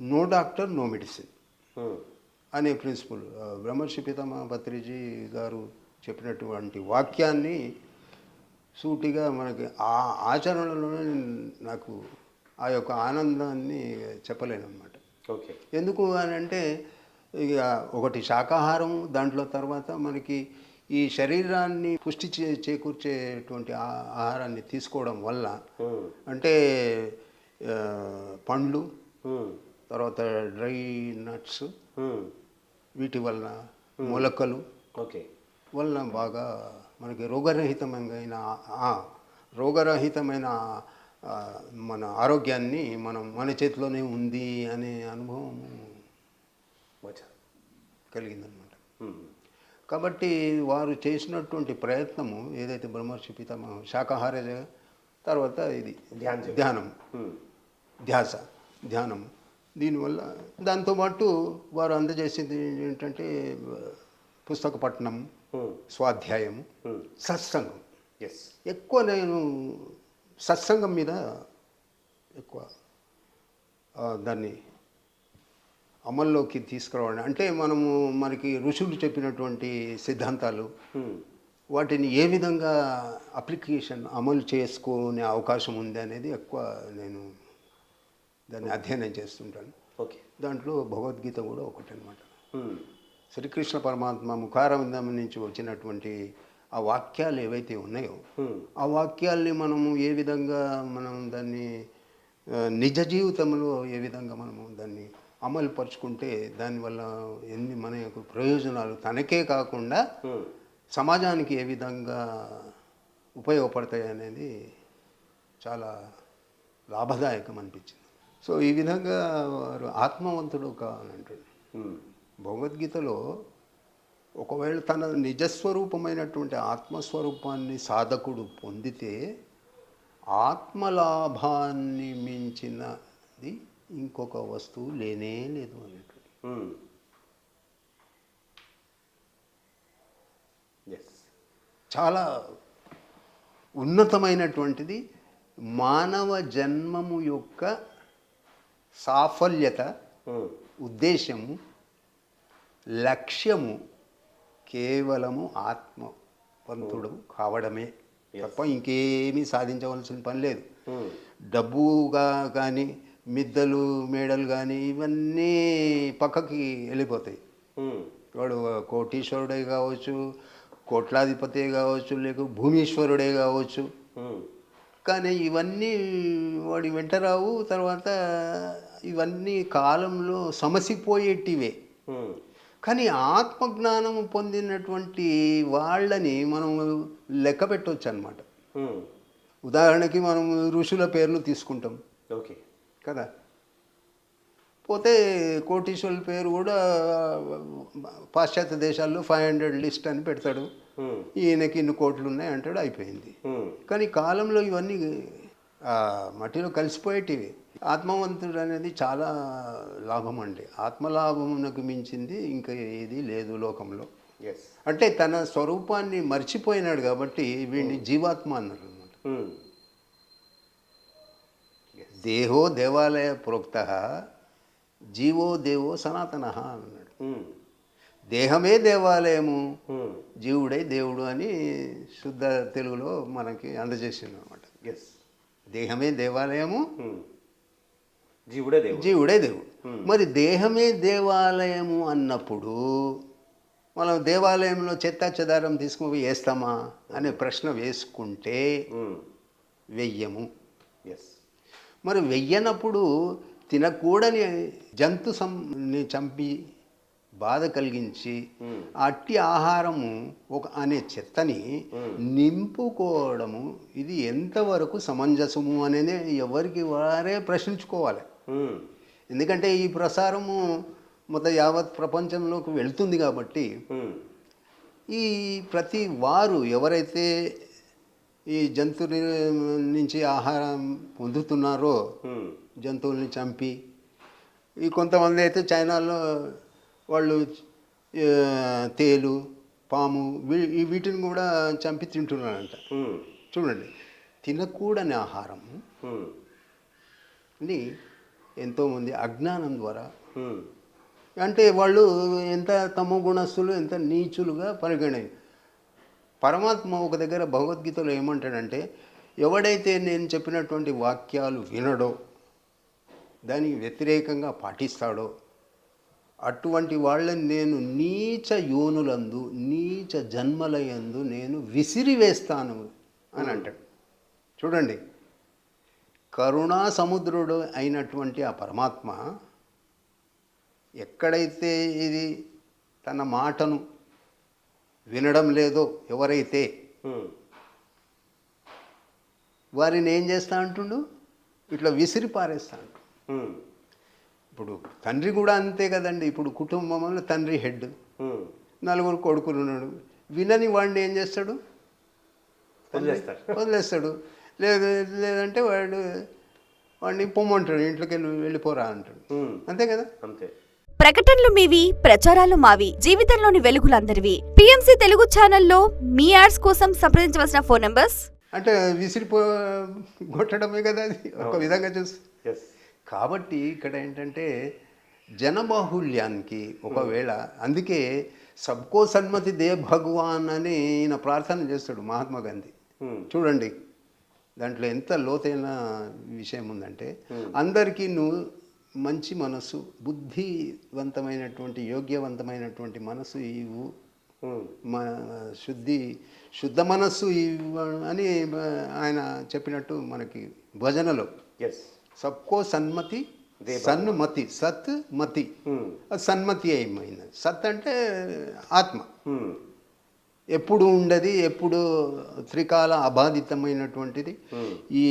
నో డాక్టర్ నో మెడిసిన్ అనే ప్రిన్సిపల్ బ్రహ్మర్షి పితామహ పత్రిజీ గారు చెప్పినటువంటి వాక్యాన్ని సూటిగా మనకి ఆ ఆచరణలోనే నాకు ఆ యొక్క ఆనందాన్ని చెప్పలేను అన్నమాట. ఓకే. ఎందుకు అని అంటే ఇక ఒకటి శాకాహారం, దాంట్లో తర్వాత మనకి ఈ శరీరాన్ని పుష్టి చేకూర్చేటువంటి ఆహారాన్ని తీసుకోవడం వల్ల అంటే పండ్లు, తర్వాత డ్రై నట్స్, వీటి వలన మొలకలు ఓకే వలన బాగా మనకి రోగరహితమైన మన ఆరోగ్యాన్ని మన చేతిలోనే ఉంది అనే అనుభవం కలిగిందనమాట. కాబట్టి వారు చేసినటువంటి ప్రయత్నము ఏదైతే బ్రహ్మర్షి పితామహ శాకాహార తర్వాత ఇది ధ్యానం దీనివల్ల దాంతోపాటు వారు అందజేసింది ఏంటంటే పుస్తక పఠనం, స్వాధ్యాయము, సత్సంగం. ఎక్కువ నేను సత్సంగం మీద ఎక్కువ దాన్ని అమల్లోకి తీసుకురావడం. అంటే మనకి ఋషులు చెప్పినటువంటి సిద్ధాంతాలు వాటిని ఏ విధంగా అమలు చేసుకునే అవకాశం ఉంది అనేది ఎక్కువ నేను దాన్ని అధ్యయనం చేస్తుంటాను. ఓకే. దాంట్లో భగవద్గీత కూడా ఒకటి అనమాట. శ్రీకృష్ణ పరమాత్మ ముఖారవిందం నుంచి వచ్చినటువంటి ఆ వాక్యాలు ఏవైతే ఉన్నాయో ఆ వాక్యాల్ని మనము ఏ విధంగా మనం దాన్ని నిజ జీవితంలో ఏ విధంగా మనము దాన్ని అమలు పరుచుకుంటే దానివల్ల ఎన్ని మన యొక్క ప్రయోజనాలు తనకే కాకుండా సమాజానికి ఏ విధంగా ఉపయోగపడతాయి అనేది చాలా లాభదాయకం అనిపించింది. సో ఈ విధంగా వారు ఆత్మవంతుడు కావాలంటాడు. భగవద్గీతలో ఒకవేళ తన నిజస్వరూపమైనటువంటి ఆత్మస్వరూపాన్ని సాధకుడు పొందితే ఆత్మలాభాన్ని మించినది ఇంకొక వస్తువు లేనే లేదు అన్నట్టు. చాలా ఉన్నతమైనటువంటిది మానవ జన్మము యొక్క సాఫల్యత, ఉద్దేశము, లక్ష్యము కేవలము ఆత్మవంతుడు కావడమే తప్ప ఇంకేమీ సాధించవలసిన పని లేదు. డబ్బుగా కానీ మిద్దలు మేడలు కానీ ఇవన్నీ పక్కకి వెళ్ళిపోతాయి. వాడు కోటీశ్వరుడే కావచ్చు, కోట్లాధిపతే కావచ్చు, లేక భూమీశ్వరుడే కావచ్చు, కానీ ఇవన్నీ వాడి వెంటరావు. తర్వాత ఇవన్నీ కాలంలో సమసిపోయేటివే. కానీ ఆత్మజ్ఞానము పొందినటువంటి వాళ్ళని మనం లెక్క పెట్టవచ్చు అన్నమాట. ఉదాహరణకి మనం ఋషుల పేర్లు తీసుకుంటాం. ఓకే కదా. పోతే కోటీశ్వరుల పేరు కూడా పాశ్చాత్య దేశాల్లో 500 లిస్ట్ అని పెడతాడు. ఈయనకి ఇన్ని కోట్లు ఉన్నాయి అంటాడు, అయిపోయింది. కానీ కాలంలో ఇవన్నీ మట్టిలో కలిసిపోయేటివి. ఆత్మవంతుడు అనేది చాలా లాభం అండి. ఆత్మలాభమునకు మించింది ఇంకా ఏది లేదు లోకంలో. అంటే తన స్వరూపాన్ని మర్చిపోయినాడు కాబట్టి వీడిని జీవాత్మ అన్నారు అన్నమాట. దేహో దేవాలయ ప్రోక్త జీవో దేవో సనాతన అన్నాడు. దేహమే దేవాలయము, జీవుడే దేవుడు అని శుద్ధ తెలుగులో మనకి అందజేసింది అనమాట. దేహమే దేవాలయము, జీవుడే దేవుడు. మరి దేహమే దేవాలయము అన్నప్పుడు మనం దేవాలయంలో చెత్త చెదారం తీసుకుని వేస్తామా అనే ప్రశ్న వేసుకుంటే వెయ్యము. మరి వెయ్యనప్పుడు తినకూడని జంతుని చంపి బాధ కలిగించి అట్టి ఆహారము అనే చెత్తని నింపుకోవడము ఇది ఎంతవరకు సమంజసము అనేది ఎవరికి వారే ప్రశ్నించుకోవాలి. ఎందుకంటే ఈ ప్రసారము మొత్తం యావత్ ప్రపంచంలోకి వెళ్తుంది కాబట్టి ఉమ్, ఈ ప్రతి వారు ఎవరైతే ఈ జంతువుల నుంచి ఆహారం పొందుతున్నారో, ఉమ్, జంతువుల్ని చంపి, ఈ కొంతమంది అయితే చైనాలో వాళ్ళు తేలు, పాము వీటిని కూడా చంపి తింటున్నారంట. ఉమ్, చూడండి, తినకూడని ఆహారం ఉమ్, ని ఎంతోమంది అజ్ఞానం ద్వారా, ఉమ్, అంటే వాళ్ళు ఎంత తమో గుణస్తులు, ఎంత నీచులుగా పరిగణి. పరమాత్మ ఒక దగ్గర భగవద్గీతలో ఏమంటాడంటే, ఎవడైతే నేను చెప్పినటువంటి వాక్యాలు వినడో, దానికి వ్యతిరేకంగా పాటిస్తాడో, అటువంటి వాళ్ళని నేను నీచ యోనులందు, నీచ జన్మలయందు నేను విసిరివేస్తాను అని అంటాడు. చూడండి, కరుణా సముద్రుడు అయినటువంటి ఆ పరమాత్మ ఎక్కడైతే ఇది తన మాటను వినడం లేదో ఎవరైతే, ఉమ్, వారిని ఏం చేస్తా అంటుండు, ఇట్లా విసిరి పారేస్తా అంటు. ఉమ్, ఇప్పుడు తండ్రి కూడా అంతే కదండి. ఇప్పుడు కుటుంబంలో తండ్రి హెడ్, ఉమ్, నలుగురు కొడుకులు ఉన్నాడు, వినని వాడిని ఏం చేస్తాడు, వదిలేస్తారు. వదిలేస్తాడు. లేదంటే వాడిని పొమ్మంటాడు, ఇంట్లోకి వెళ్ళిపోరా అంటాడు. ఉమ్, అంతే కదా. అంతే. ప్రకటనలు మీవి, ప్రచారాలు మావి, జీవితంలోని వెలుగులందరివి. పిఎంసి తెలుగు ఛానల్లో మీ యాడ్స్ కోసం సంప్రదించవలసిన ఫోన్ నంబర్స్. అంటే కొట్టడమే కదా అది ఒక విధంగా చూస్తే. ఎస్. కాబట్టి ఇక్కడ ఏంటంటే జనబాహుళ్యానికి ఒకవేళ, అందుకే సబ్కో సన్మతి దే భగవాన్ అని ఈయన ప్రార్థన చేస్తాడు మహాత్మా గాంధీ. చూడండి, దాంట్లో ఎంత లోతైన విషయం ఉందంటే, అందరికీ నువ్వు మంచి మనసు, బుద్ధివంతమైనటువంటి, యోగ్యవంతమైనటువంటి మనసు ఇవ్వు, శుద్ధ మనస్సు అని ఆయన చెప్పినట్టు మనకి భజనలో. ఎస్. సబ్కో సన్మతి, సన్మతి, సత్ మతి, అది సన్మతి ఏమైంది. సత్ అంటే ఆత్మ, ఎప్పుడు ఉండదు, ఎప్పుడు త్రికాల అబాధితమైనటువంటిది, ఈ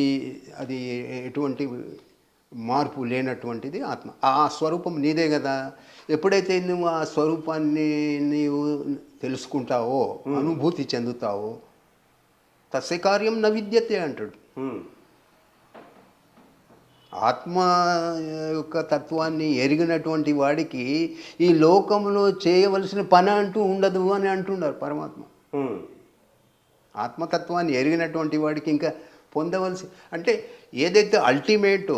అది ఎటువంటి మార్పు లేనటువంటిది ఆత్మ. ఆ స్వరూపం నీదే కదా. ఎప్పుడైతే నువ్వు ఆ స్వరూపాన్ని నీవు తెలుసుకుంటావో, అనుభూతి చెందుతావో, తస్య కార్యం న విద్యతే అంటాడు. ఆత్మ యొక్క తత్వాన్ని ఎరిగినటువంటి వాడికి ఈ లోకంలో చేయవలసిన పని అంటూ ఉండదు అని అంటున్నారు పరమాత్మ. ఆత్మతత్వాన్ని ఎరిగినటువంటి వాడికి ఇంకా పొందవలసి, అంటే ఏదైతే అల్టిమేటో,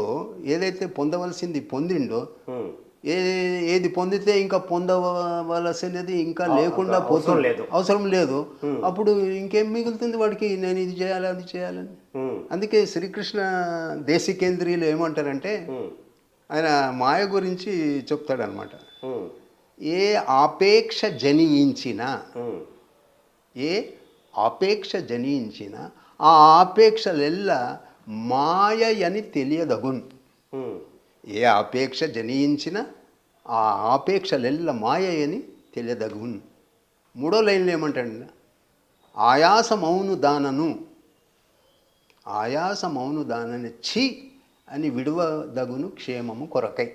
ఏదైతే పొందవలసింది పొందిండో, ఏది పొందితే ఇంకా పొందవలసినది ఇంకా లేకుండా అవసరం లేదు, అప్పుడు ఇంకేం మిగులుతుంది వాడికి, నేను ఇది చేయాలి అది చేయాలని. అందుకే శ్రీకృష్ణ దేశికేంద్రియులు ఏమంటారంటే, ఆయన మాయ గురించి చెప్తాడనమాట. ఏ ఆపేక్ష జనించిన, ఏ ఆపేక్ష జనించిన ఆ ఆపేక్షలెల్ల మాయ అని తెలియదగున్. ఏ ఆపేక్ష జనించిన ఆ ఆపేక్షలెల్ల మాయ అని తెలియదగున్. మూడో లైన్లో ఏమంటాడు, ఆయాసమౌను దానను, ఆయాసమౌను దానని ఛీ అని విడువదగును క్షేమము కొరకై.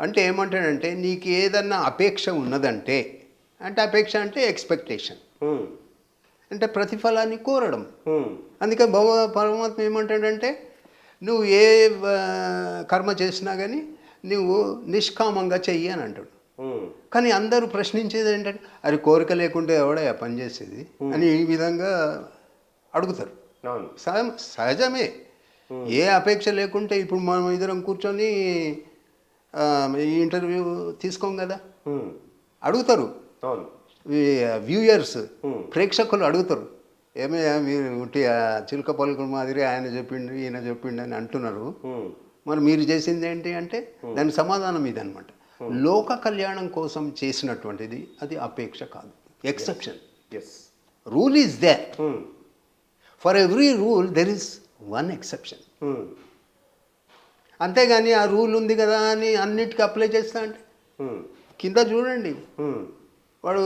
అంటే ఏమంటాడంటే, నీకు ఏదన్నా అపేక్ష ఉన్నదంటే, అంటే అపేక్ష అంటే ఎక్స్పెక్టేషన్, అంటే ప్రతిఫలాన్ని కోరడం. అందుకే పరమాత్మ ఏమంటాడంటే, నువ్వు ఏ కర్మ చేసినా కానీ నువ్వు నిష్కామంగా చెయ్యి అని అంటాడు. కానీ అందరూ ప్రశ్నించేది ఏంటంటే, అది కోరిక లేకుంటే ఎవడే పని చేసేది అని ఈ విధంగా అడుగుతారు. సహజమే. ఏ అపేక్ష లేకుంటే ఇప్పుడు మనం ఇద్దరం కూర్చొని ఈ ఇంటర్వ్యూ తీసుకోం కదా, అడుగుతారు. వ్యూయర్స్, ప్రేక్షకులు అడుగుతారు, ఏమయ్యా మీరు ఉంటే చిలుక పలుకుల మాదిరి ఆయన చెప్పిండు ఈయన చెప్పిండు అని అంటున్నారు, మరి మీరు చేసింది ఏంటి అంటే దానికి సమాధానం ఇది అనమాట. లోక కళ్యాణం కోసం చేసినటువంటిది అది అపేక్ష కాదు, exception. Rule is there, for every rule there is one exception. అంతేగాని ఆ రూల్ ఉంది కదా అని అన్నిటికీ అప్లై చేస్తా అంటే, కింద చూడండి వాడు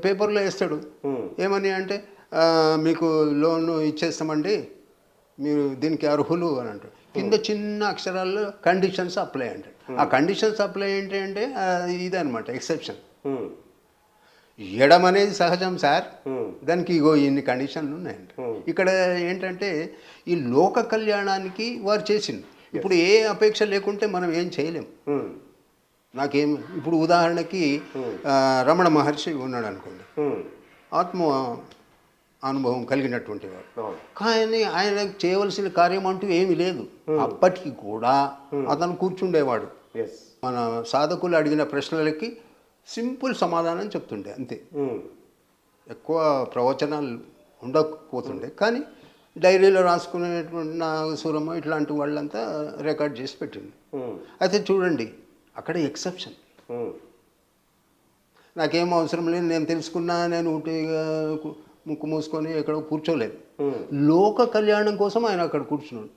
పేపర్లో వేస్తాడు ఏమని అంటే, మీకు లోన్ ఇచ్చేస్తామండి, మీరు దీనికి అర్హులు అని అంటాడు. కింద చిన్న అక్షరాల్లో కండిషన్స్ అప్లై అంటాడు. ఆ కండిషన్స్ అప్లై ఏంటి అంటే ఇదనమాట ఎక్సెప్షన్. ఇవ్వడం అనేది సహజం సార్, దానికి ఇగో ఇన్ని కండిషన్లు ఉన్నాయండి. ఇక్కడ ఏంటంటే ఈ లోక కళ్యాణానికి వారు చేసింది. ఇప్పుడు ఏ అపేక్ష లేకుంటే మనం ఏం చేయలేం. నాకేం ఇప్పుడు ఉదాహరణకి రమణ మహర్షి ఉన్నాడు అనుకోండి, ఆత్మ అనుభవం కలిగినటువంటి వాడు, కానీ ఆయనకు చేయవలసిన కార్యం అంటూ ఏమీ లేదు. అప్పటికి కూడా అతను కూర్చుండేవాడు, మన సాధకులు అడిగిన ప్రశ్నలకి సింపుల్ సమాధానం చెప్తుండే, అంతే. ఎక్కువ ప్రవచనాలు ఉండకపోతుండే, కానీ డైరీలో రాసుకునేటువంటి నాగసురము ఇట్లాంటి వాళ్ళంతా రికార్డ్ చేసి పెట్టింది. అయితే చూడండి, అక్కడ ఎక్సెప్షన్. నాకేం అవసరం లేదు, నేను తెలుసుకున్నా, నేను ఊటిగా ముక్కు మూసుకొని ఎక్కడ కూర్చోలేదు. లోక కళ్యాణం కోసం ఆయన అక్కడ కూర్చున్నాడు.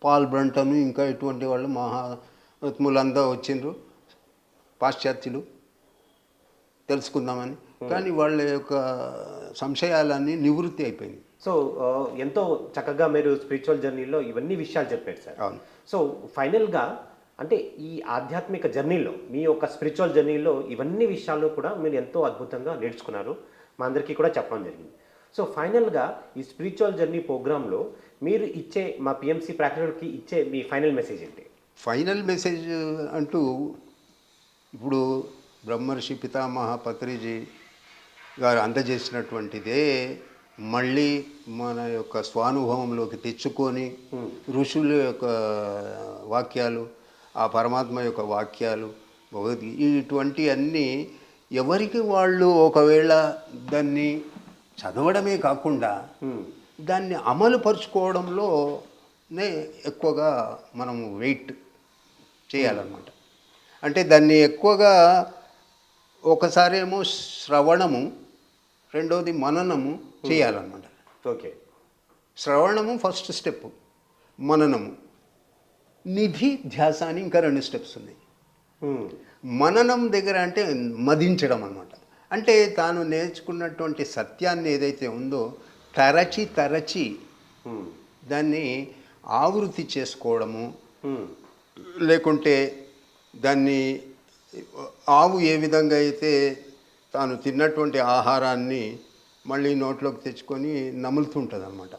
పాల్ బ్రంటన్ ఇంకా ఇటువంటి వాళ్ళు మహాత్ములంతా వచ్చిండ్రు, పాశ్చాత్యులు, తెలుసుకుందామని. కానీ వాళ్ళ యొక్క సంశయాలన్నీ నివృత్తి అయిపోయింది. సో ఎంతో చక్కగా మీరు స్పిరిచువల్ జర్నీలో ఇవన్నీ విషయాలు చెప్పారు సార్. అవును. సో ఫైనల్గా అంటే ఈ ఆధ్యాత్మిక జర్నీలో, మీ యొక్క స్పిరిచువల్ జర్నీలో ఇవన్నీ విషయాలు కూడా మీరు ఎంతో అద్భుతంగా నేర్చుకున్నారు, మా అందరికీ కూడా చెప్పడం జరిగింది. సో ఫైనల్గా ఈ స్పిరిచువల్ జర్నీ ప్రోగ్రాంలో మీరు ఇచ్చే, మా పిఎంసి ప్రేక్షకులకి ఇచ్చే మీ ఫైనల్ మెసేజ్ ఏంటి? ఫైనల్ మెసేజ్ అంటూ ఇప్పుడు బ్రహ్మర్షి పితామహ పత్రిజీ గారు అందజేసినటువంటిదే మళ్ళీ మన యొక్క స్వానుభవంలోకి తెచ్చుకొని ఋషుల యొక్క వాక్యాలు, ఆ పరమాత్మ యొక్క వాక్యాలు, భగవద్గీత, ఇటువంటి అన్నీ ఎవరికి వాళ్ళు ఒకవేళ దాన్ని చదవడమే కాకుండా దాన్ని అమలు పరుచుకోవడంలోనే ఎక్కువగా మనము వెయిట్ చేయాలన్నమాట. అంటే దాన్ని ఎక్కువగా ఒకసారేమో శ్రవణము, రెండోది మననము చేయాలన్నమాట. ఓకే. శ్రవణము ఫస్ట్ స్టెప్, మననము, నిధి, ధ్యాస అని ఇంకా 2 స్టెప్స్ ఉన్నాయి. మననం దగ్గర అంటే మదించడం అన్నమాట. అంటే తాను నేర్చుకున్నటువంటి సత్యాన్ని ఏదైతే ఉందో తరచి దాన్ని ఆవృత్తి చేసుకోవడము, లేకుంటే దాన్ని ఆవు ఏ విధంగా అయితే తాను తిన్నటువంటి ఆహారాన్ని మళ్ళీ నోట్లోకి తెచ్చుకొని నములుతుంటుంది అన్నమాట,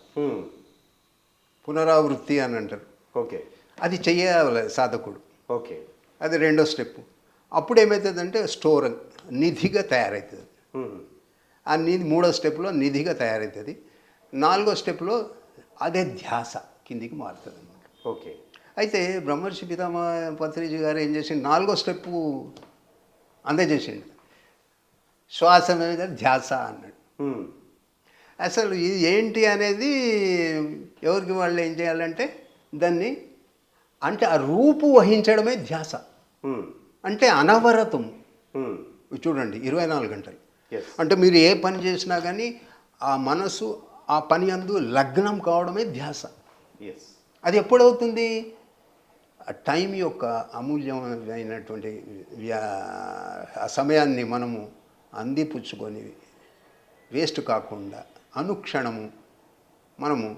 పునరావృత్తి అని అంటారు. ఓకే. అది చెయ్యాలి సాధకుడు. ఓకే. అది 2వ స్టెప్. అప్పుడు ఏమవుతుందంటే స్టోర్, నిధిగా తయారవుతుంది. ఆ నిధి 3వ స్టెప్లో నిధిగా తయారవుతుంది. 4వ స్టెప్లో అదే ధ్యాస కిందికి మారుతుంది అన్నమాట. ఓకే. అయితే బ్రహ్మర్షి పితామహ పత్రిజీ గారు ఏం చేసిండు, 4వ స్టెప్పు అందజేసిండు, శ్వాస మీద ధ్యాస అన్నాడు. అసలు ఇది ఏంటి అనేది ఎవరికి వాళ్ళు ఏం చేయాలంటే దాన్ని, అంటే ఆ రూపు వహించడమే ధ్యాస. అంటే అనవరతం. చూడండి 24 గంటలు. అంటే మీరు ఏ పని చేసినా కానీ ఆ మనసు ఆ పని అందు లగ్నం కావడమే ధ్యాస. అది ఎప్పుడవుతుంది? ఆ టైం యొక్క అమూల్యమైనటువంటి ఆ సమయాన్ని మనము అందిపుచ్చుకొని వేస్ట్ కాకుండా అనుక్షణము మనము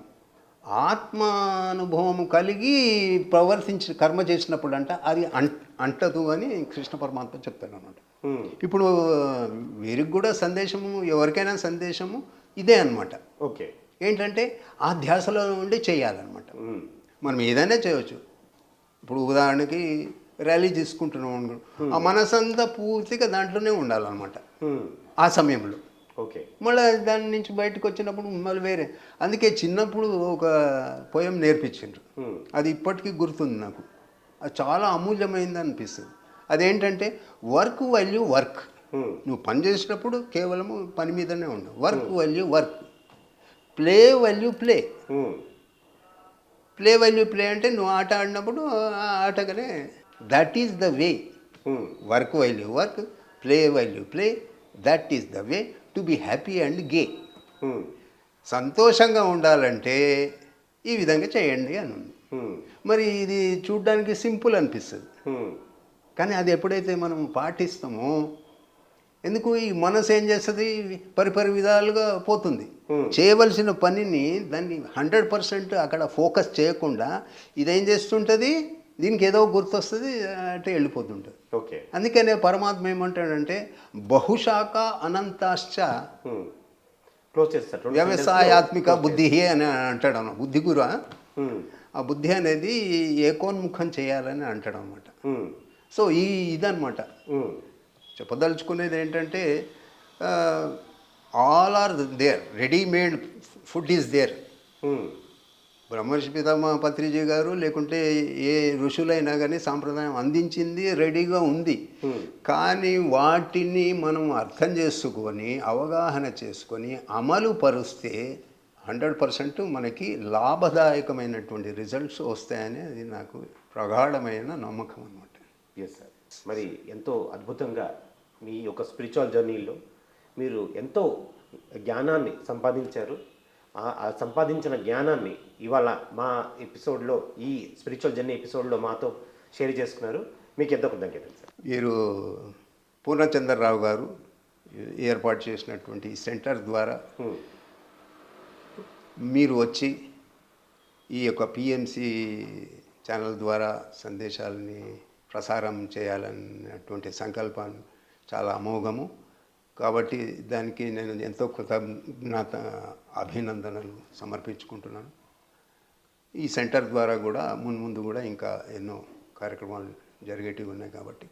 ఆత్మానుభవము కలిగి ప్రవర్తించి కర్మ చేసినప్పుడు అది అంటదు అని కృష్ణ పరమాత్మ చెప్తాడు అన్నమాట. ఇప్పుడు వీరికి కూడా సందేశము, ఎవరికైనా సందేశము ఇదే అన్నమాట. ఓకే. ఏంటంటే ఆ ధ్యాసలో ఉండి చేయాలన్నమాట. మనం ఏదైనా చేయవచ్చు. ఇప్పుడు ఉదాహరణకి ర్యాలీ తీసుకుంటున్నాం, ఆ మనసంతా పూర్తిగా దాంట్లోనే ఉండాలన్నమాట ఆ సమయంలో. ఓకే. మళ్ళీ దాని నుంచి బయటకు వచ్చినప్పుడు మళ్ళీ వేరే. అందుకే చిన్నప్పుడు ఒక పోయం నేర్పించిండ్రు, అది ఇప్పటికీ గుర్తుంది నాకు. అది చాలా అమూల్యమైంది అనిపిస్తుంది. అదేంటంటే వర్క్ వాల్యూ వర్క్. నువ్వు పని చేసినప్పుడు కేవలము పని మీదనే ఉండవు. Work value work, play value play. Play value play అంటే నువ్వు ఆట ఆడినప్పుడు ఆ ఆటగానే, that is the way. Work value work, play value play, that is the way to be happy and gay. సంతోషంగా ఉండాలంటే ఈ విధంగా చేయండి అని ఉంది. మరి ఇది చూడ్డానికి సింపుల్ అనిపిస్తుంది, కానీ అది ఎప్పుడైతే మనం పాటిస్తామో, ఎందుకు ఈ మనసు ఏం చేస్తుంది, పరిపరి విధాలుగా పోతుంది. చేయవలసిన పనిని దాన్ని 100% అక్కడ ఫోకస్ చేయకుండా ఇదేం చేస్తుంటుంది, దీనికి ఏదో గుర్తొస్తుంది అంటే వెళ్ళిపోతుంటుంది. ఓకే. అందుకనే పరమాత్మ ఏమంటాడంటే బహుశాఖ అనంతాశ్చ క్లోజ్ చేస్తారు. వ్యవసాయాత్మిక బుద్ధి అని అంటాడు అన్న బుద్ధి గురు. ఆ బుద్ధి అనేది ఏకోన్ముఖం చేయాలని అంటాడు అనమాట. సో ఇదనమాట చెప్పదలుచుకునేది ఏంటంటే all are there, readymade food is there. Brahmarshi Pitamaha Patriji గారు లేకుంటే ఏ ఋషులైనా కానీ సాంప్రదాయం అందించింది రెడీగా ఉంది. కానీ వాటిని మనం అర్థం చేసుకొని అవగాహన చేసుకొని అమలు పరుస్తే 100% మనకి లాభదాయకమైనటువంటి రిజల్ట్స్ వస్తాయని అది నాకు ప్రగాఢమైన నమ్మకం అన్నమాట. Yes sir. మరి ఎంతో అద్భుతంగా మీ యొక్క స్పిరిచువల్ జర్నీలో మీరు ఎంతో జ్ఞానాన్ని సంపాదించారు. ఆ సంపాదించిన జ్ఞానాన్ని ఇవాళ మా ఎపిసోడ్లో, ఈ స్పిరిచువల్ జర్నీ ఎపిసోడ్లో మాతో షేర్ చేసుకున్నారు. మీకు ఎంతో కృతజ్ఞతలు సార్. మీరు పూర్ణచంద్రరావు గారు ఏర్పాటు చేసినటువంటి ఈ సెంటర్ ద్వారా మీరు వచ్చి ఈ యొక్క పిఎంసి ఛానల్ ద్వారా సందేశాలని ప్రసారం చేయాలన్నటువంటి సంకల్పం చాలా అమోఘము. కాబట్టి దానికి నేను ఎంతో కృతజ్ఞత అభినందనలు సమర్పించుకుంటున్నాను. ఈ సెంటర్ ద్వారా కూడా ముందు కూడా ఇంకా ఎన్నో కార్యక్రమాలు జరిగేటివి ఉన్నాయి. కాబట్టి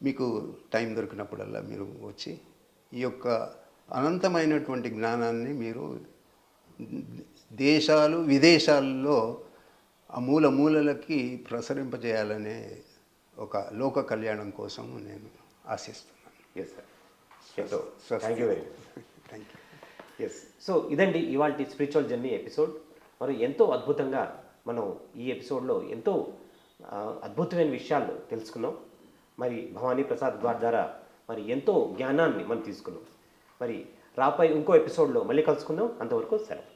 మీకు టైం దొరికినప్పుడల్లా మీరు వచ్చి ఈ యొక్క అనంతమైనటువంటి జ్ఞానాన్ని మీరు దేశాలు విదేశాల్లో ఆ మూలలకి ప్రసరింపజేయాలనే ఒక లోక కళ్యాణం కోసం నేను ఆశిస్తున్నాను. Yes sir. Thank you very much. Thank you. Yes. So ఇదండి ఇవాళ స్పిరిచువల్ జర్నీ ఎపిసోడ్. మరి ఎంతో అద్భుతంగా మనం ఈ ఎపిసోడ్లో ఎంతో అద్భుతమైన విషయాలు తెలుసుకున్నాం. మరి భవానీ ప్రసాద్ గారి ద్వారా మరి ఎంతో జ్ఞానాన్ని మనం తీసుకున్నాం. మరి రాపై ఇంకో ఎపిసోడ్లో మళ్ళీ కలుసుకుందాం. అంతవరకు సెలవు.